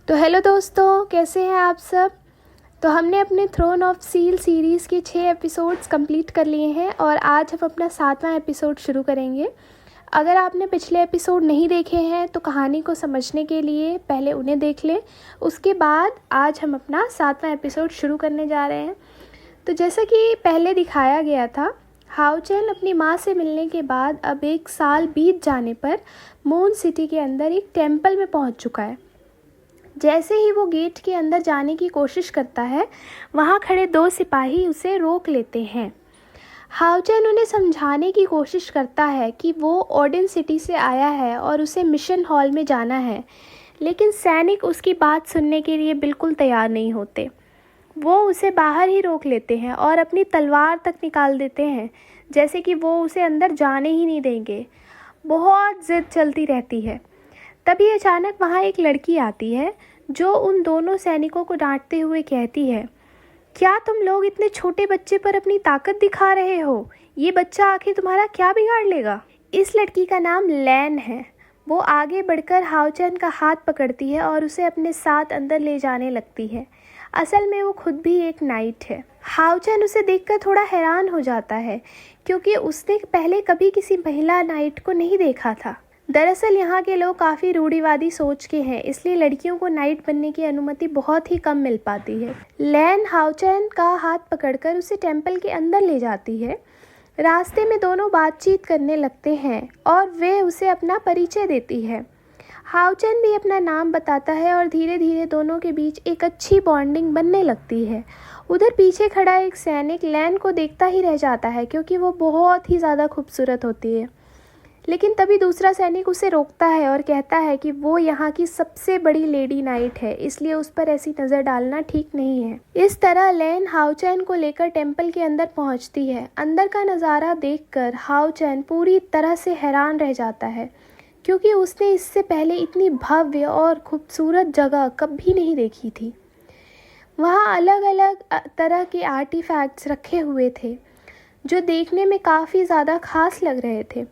तो हेलो दोस्तों, कैसे हैं आप सब। तो हमने अपने थ्रोन ऑफ सील सीरीज़ के 6 एपिसोड्स कंप्लीट कर लिए हैं और आज हम अपना 7वां एपिसोड शुरू करेंगे। अगर आपने पिछले एपिसोड नहीं देखे हैं तो कहानी को समझने के लिए पहले उन्हें देख लें, उसके बाद आज हम अपना 7वां एपिसोड शुरू करने जा रहे हैं। तो जैसा कि पहले दिखाया गया था, हाओचेन अपनी माँ से मिलने के बाद अब 1 साल बीत जाने पर मून सिटी के अंदर एक टेम्पल में पहुँच चुका है। जैसे ही वो गेट के अंदर जाने की कोशिश करता है, वहाँ खड़े 2 सिपाही उसे रोक लेते हैं। हाओचेन उन्हें समझाने की कोशिश करता है कि वो ओडिन सिटी से आया है और उसे मिशन हॉल में जाना है, लेकिन सैनिक उसकी बात सुनने के लिए बिल्कुल तैयार नहीं होते। वो उसे बाहर ही रोक लेते हैं और अपनी तलवार तक निकाल देते हैं, जैसे कि वो उसे अंदर जाने ही नहीं देंगे। बहुत जिद चलती रहती है। तभी अचानक वहाँ एक लड़की आती है जो उन दोनों सैनिकों को डांटते हुए कहती है, क्या तुम लोग इतने छोटे बच्चे पर अपनी ताकत दिखा रहे हो? ये बच्चा आखिर तुम्हारा क्या बिगाड़ लेगा? इस लड़की का नाम लैन है। वो आगे बढ़कर हाओचेन का हाथ पकड़ती है और उसे अपने साथ अंदर ले जाने लगती है। असल में वो खुद भी एक नाइट है। हाओचेन उसे देखकर थोड़ा हैरान हो जाता है, क्योंकि उसने पहले कभी किसी महिला नाइट को नहीं देखा था। दरअसल यहाँ के लोग काफ़ी रूढ़िवादी सोच के हैं, इसलिए लड़कियों को नाइट बनने की अनुमति बहुत ही कम मिल पाती है। लैन हाओचेन का हाथ पकड़कर उसे टेम्पल के अंदर ले जाती है। रास्ते में दोनों बातचीत करने लगते हैं और वे उसे अपना परिचय देती है। हाओचेन भी अपना नाम बताता है और धीरे धीरे दोनों के बीच एक अच्छी बॉन्डिंग बनने लगती है। उधर पीछे खड़ा एक सैनिक लैन को देखता ही रह जाता है, क्योंकि वो बहुत ही ज़्यादा खूबसूरत होती है। लेकिन तभी दूसरा सैनिक उसे रोकता है और कहता है कि वो यहाँ की सबसे बड़ी लेडी नाइट है, इसलिए उस पर ऐसी नज़र डालना ठीक नहीं है। इस तरह लैन हाओचेन को लेकर टेम्पल के अंदर पहुँचती है। अंदर का नज़ारा देखकर हाओचेन पूरी तरह से हैरान रह जाता है, क्योंकि उसने इससे पहले इतनी भव्य और खूबसूरत जगह कभी नहीं देखी थी। वहाँ अलग अलग तरह के आर्टिफैक्ट्स रखे हुए थे जो देखने में काफ़ी ज़्यादा खास लग रहे थे।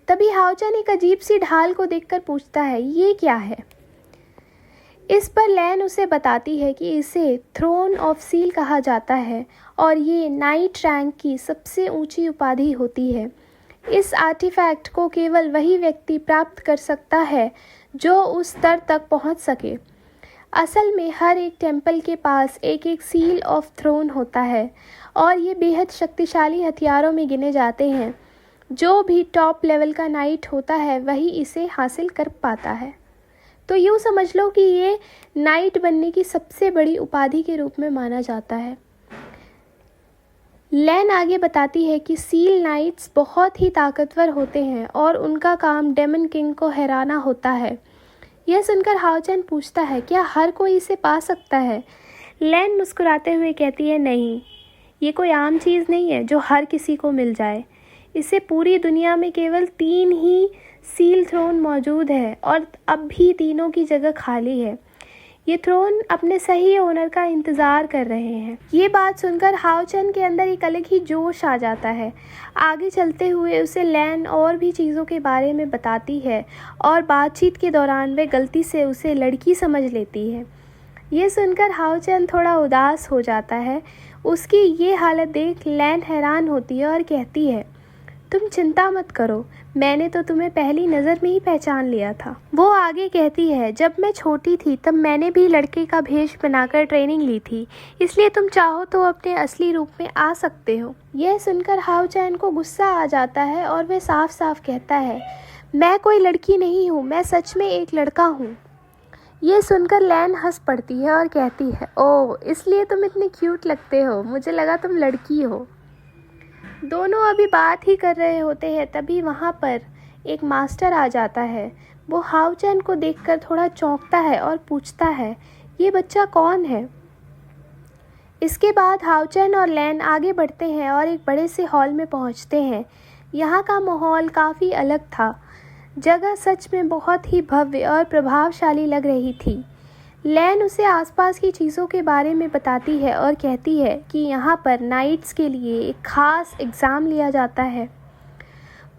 तभी हाओचेन एक अजीब सी ढाल को देखकर पूछता है, ये क्या है? इस पर लैन उसे बताती है कि इसे थ्रोन ऑफ सील कहा जाता है और ये नाइट रैंक की सबसे ऊंची उपाधि होती है। इस आर्टिफैक्ट को केवल वही व्यक्ति प्राप्त कर सकता है जो उस स्तर तक पहुंच सके। असल में हर एक टेम्पल के पास एक एक सील ऑफ थ्रोन होता है और ये बेहद शक्तिशाली हथियारों में गिने जाते हैं। जो भी टॉप लेवल का नाइट होता है वही इसे हासिल कर पाता है। तो यूँ समझ लो कि ये नाइट बनने की सबसे बड़ी उपाधि के रूप में माना जाता है। लैन आगे बताती है कि सील नाइट्स बहुत ही ताकतवर होते हैं और उनका काम डेमन किंग को हराना होता है। यह सुनकर हाओचेन पूछता है, क्या हर कोई इसे पा सकता है? लैन मुस्कुराते हुए कहती है, नहीं, ये कोई आम चीज़ नहीं है जो हर किसी को मिल जाए। इसे पूरी दुनिया में केवल 3 ही सील थ्रोन मौजूद है और अब भी तीनों की जगह खाली है। ये थ्रोन अपने सही ओनर का इंतज़ार कर रहे हैं। ये बात सुनकर हाओचेन के अंदर एक अलग ही जोश आ जाता है। आगे चलते हुए उसे लैन और भी चीज़ों के बारे में बताती है और बातचीत के दौरान वे गलती से उसे लड़की समझ लेती है। ये सुनकर हाओचेन थोड़ा उदास हो जाता है। उसकी ये हालत देख लैन हैरान होती है और कहती है, तुम चिंता मत करो, मैंने तो तुम्हें पहली नज़र में ही पहचान लिया था। वो आगे कहती है, जब मैं छोटी थी तब मैंने भी लड़के का भेष बनाकर ट्रेनिंग ली थी, इसलिए तुम चाहो तो अपने असली रूप में आ सकते हो। यह सुनकर हाओचेन को गुस्सा आ जाता है और वह साफ साफ कहता है, मैं कोई लड़की नहीं हूँ, मैं सच में एक लड़का हूँ। ये सुनकर लैन हंस पड़ती है और कहती है, ओह, इसलिए तुम इतने क्यूट लगते हो, मुझे लगा तुम लड़की हो। दोनों अभी बात ही कर रहे होते हैं, तभी वहाँ पर एक मास्टर आ जाता है। वो हाओचेन को देखकर थोड़ा चौंकता है और पूछता है, ये बच्चा कौन है? इसके बाद हाओचेन और लैन आगे बढ़ते हैं और एक बड़े से हॉल में पहुँचते हैं। यहाँ का माहौल काफ़ी अलग था। जगह सच में बहुत ही भव्य और प्रभावशाली लग रही थी। लैन उसे आसपास की चीज़ों के बारे में बताती है और कहती है कि यहाँ पर नाइट्स के लिए एक ख़ास एग्ज़ाम लिया जाता है।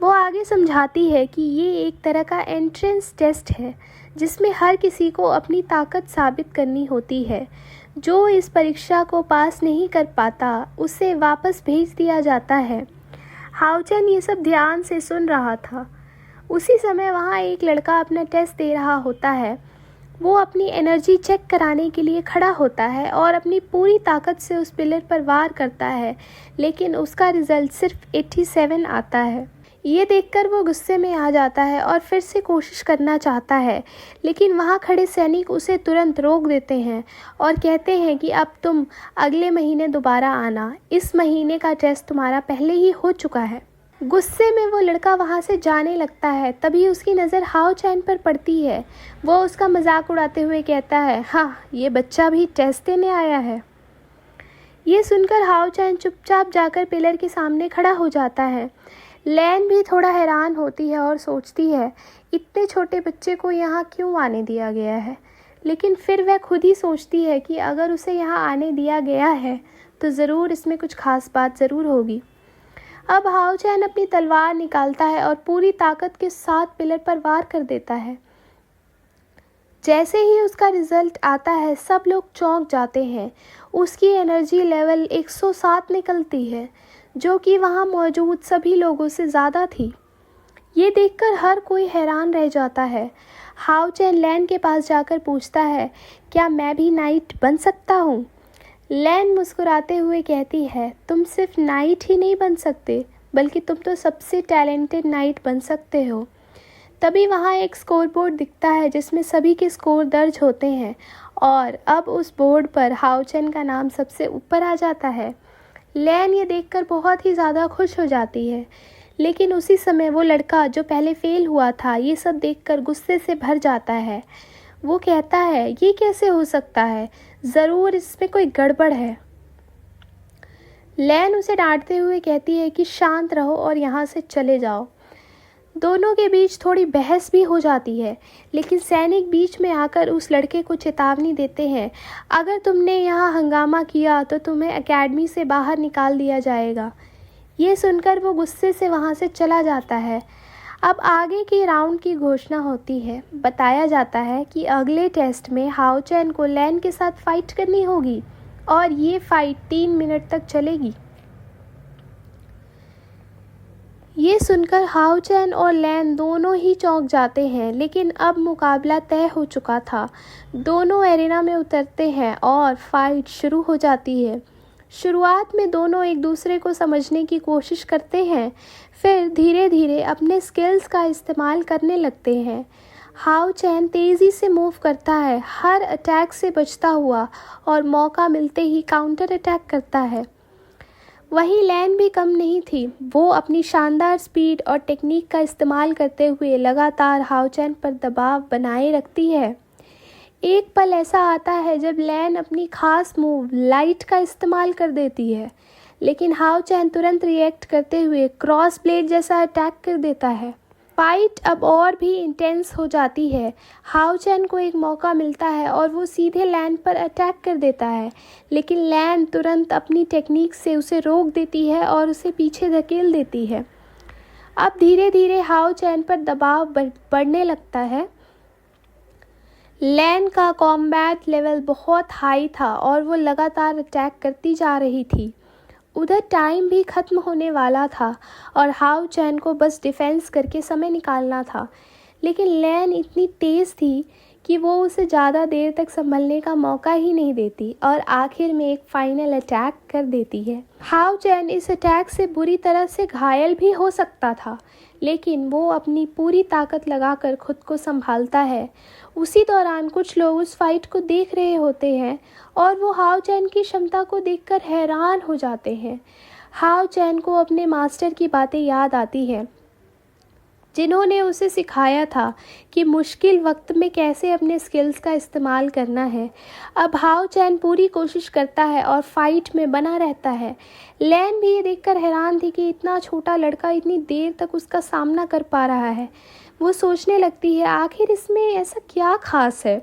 वो आगे समझाती है कि ये एक तरह का एंट्रेंस टेस्ट है जिसमें हर किसी को अपनी ताकत साबित करनी होती है। जो इस परीक्षा को पास नहीं कर पाता उसे वापस भेज दिया जाता है। हाओचेन ये सब ध्यान से सुन रहा था। उसी समय वहाँ एक लड़का अपना टेस्ट दे रहा होता है। वो अपनी एनर्जी चेक कराने के लिए खड़ा होता है और अपनी पूरी ताकत से उस पिलर पर वार करता है, लेकिन उसका रिज़ल्ट सिर्फ 87 आता है। ये देखकर वो गुस्से में आ जाता है और फिर से कोशिश करना चाहता है, लेकिन वहाँ खड़े सैनिक उसे तुरंत रोक देते हैं और कहते हैं कि अब तुम अगले महीने दोबारा आना, इस महीने का टेस्ट तुम्हारा पहले ही हो चुका है। गुस्से में वो लड़का वहाँ से जाने लगता है। तभी उसकी नज़र हाओचेन पर पड़ती है। वो उसका मजाक उड़ाते हुए कहता है, हाँ, ये बच्चा भी टेस्ट देने आया है। ये सुनकर हाओचेन चुपचाप जाकर पिलर के सामने खड़ा हो जाता है। लैन भी थोड़ा हैरान होती है और सोचती है, इतने छोटे बच्चे को यहाँ क्यों आने दिया गया है। लेकिन फिर वह खुद ही सोचती है कि अगर उसे यहाँ आने दिया गया है तो ज़रूर इसमें कुछ खास बात ज़रूर होगी। अब हाओचेन अपनी तलवार निकालता है और पूरी ताकत के साथ पिलर पर वार कर देता है। जैसे ही उसका रिजल्ट आता है सब लोग चौंक जाते हैं। उसकी एनर्जी लेवल 107 निकलती है, जो कि वहाँ मौजूद सभी लोगों से ज़्यादा थी। ये देखकर हर कोई हैरान रह जाता है। हाओचेन लैन के पास जाकर पूछता है, क्या मैं भी नाइट बन सकता हूँ? लैन मुस्कुराते हुए कहती है, तुम सिर्फ नाइट ही नहीं बन सकते, बल्कि तुम तो सबसे टैलेंटेड नाइट बन सकते हो। तभी वहाँ एक स्कोर बोर्ड दिखता है जिसमें सभी के स्कोर दर्ज होते हैं और अब उस बोर्ड पर हाओचेन का नाम सबसे ऊपर आ जाता है। लैन ये देखकर बहुत ही ज़्यादा खुश हो जाती है, लेकिन उसी समय वो लड़का जो पहले फेल हुआ था ये सब देखकर गुस्से से भर जाता है। वो कहता है, ये कैसे हो सकता है, ज़रूर इसमें कोई गड़बड़ है। लैन उसे डांटते हुए कहती है कि शांत रहो और यहाँ से चले जाओ। दोनों के बीच थोड़ी बहस भी हो जाती है, लेकिन सैनिक बीच में आकर उस लड़के को चेतावनी देते हैं, अगर तुमने यहाँ हंगामा किया तो तुम्हें एकेडमी से बाहर निकाल दिया जाएगा। ये सुनकर वो गुस्से से वहाँ से चला जाता है। अब आगे के राउंड की घोषणा होती है। बताया जाता है कि अगले टेस्ट में हाओचेन को लैन के साथ फाइट करनी होगी और ये फाइट 3 मिनट तक चलेगी। ये सुनकर हाओचेन और लैन दोनों ही चौंक जाते हैं, लेकिन अब मुकाबला तय हो चुका था। दोनों एरिना में उतरते हैं और फाइट शुरू हो जाती है। शुरुआत में दोनों एक दूसरे को समझने की कोशिश करते हैं, फिर धीरे धीरे अपने स्किल्स का इस्तेमाल करने लगते हैं। हाओचेन तेज़ी से मूव करता है, हर अटैक से बचता हुआ और मौका मिलते ही काउंटर अटैक करता है। वहीं लैन भी कम नहीं थी। वो अपनी शानदार स्पीड और टेक्निक का इस्तेमाल करते हुए लगातार हाओचेन पर दबाव बनाए रखती है। एक पल ऐसा आता है जब लैन अपनी खास मूव लाइट का इस्तेमाल कर देती है, लेकिन हाओचेन तुरंत रिएक्ट करते हुए क्रॉस ब्लेड जैसा अटैक कर देता है। फाइट अब और भी इंटेंस हो जाती है। हाओचेन को एक मौका मिलता है और वो सीधे लैन पर अटैक कर देता है, लेकिन लैन तुरंत अपनी टेक्निक से उसे रोक देती है और उसे पीछे धकेल देती है। अब धीरे धीरे हाओचेन पर दबाव बढ़ने लगता है। लैन का कॉम्बैट लेवल बहुत हाई था और वो लगातार अटैक करती जा रही थी। उधर टाइम भी ख़त्म होने वाला था और हाओचेन को बस डिफेंस करके समय निकालना था, लेकिन लैन इतनी तेज़ थी कि वो उसे ज़्यादा देर तक संभलने का मौका ही नहीं देती और आखिर में एक फाइनल अटैक कर देती है। हाओचेन इस अटैक से बुरी तरह से घायल भी हो सकता था, लेकिन वो अपनी पूरी ताकत लगाकर खुद को संभालता है। उसी दौरान कुछ लोग उस फाइट को देख रहे होते हैं और वो हाओचेन की क्षमता को देखकर हैरान हो जाते हैं। हाओचेन को अपने मास्टर की बातें याद आती हैं, जिन्होंने उसे सिखाया था कि मुश्किल वक्त में कैसे अपने स्किल्स का इस्तेमाल करना है। अब हाओचेन पूरी कोशिश करता है और फाइट में बना रहता है। लैन भी ये देखकर हैरान थी कि इतना छोटा लड़का इतनी देर तक उसका सामना कर पा रहा है। वो सोचने लगती है, आखिर इसमें ऐसा क्या खास है।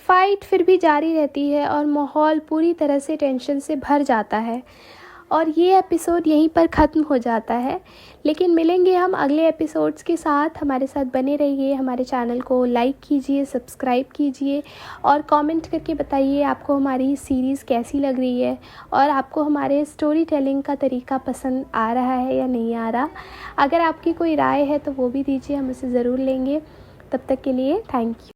फाइट फिर भी जारी रहती है और माहौल पूरी तरह से टेंशन से भर जाता है और ये एपिसोड यहीं पर ख़त्म हो जाता है। लेकिन मिलेंगे हम अगले एपिसोड्स के साथ। हमारे साथ बने रहिए, हमारे चैनल को लाइक कीजिए, सब्सक्राइब कीजिए और कमेंट करके बताइए आपको हमारी सीरीज़ कैसी लग रही है और आपको हमारे स्टोरी टेलिंग का तरीका पसंद आ रहा है या नहीं आ रहा। अगर आपकी कोई राय है तो वो भी दीजिए, हम उसे ज़रूर लेंगे। तब तक के लिए थैंक यू।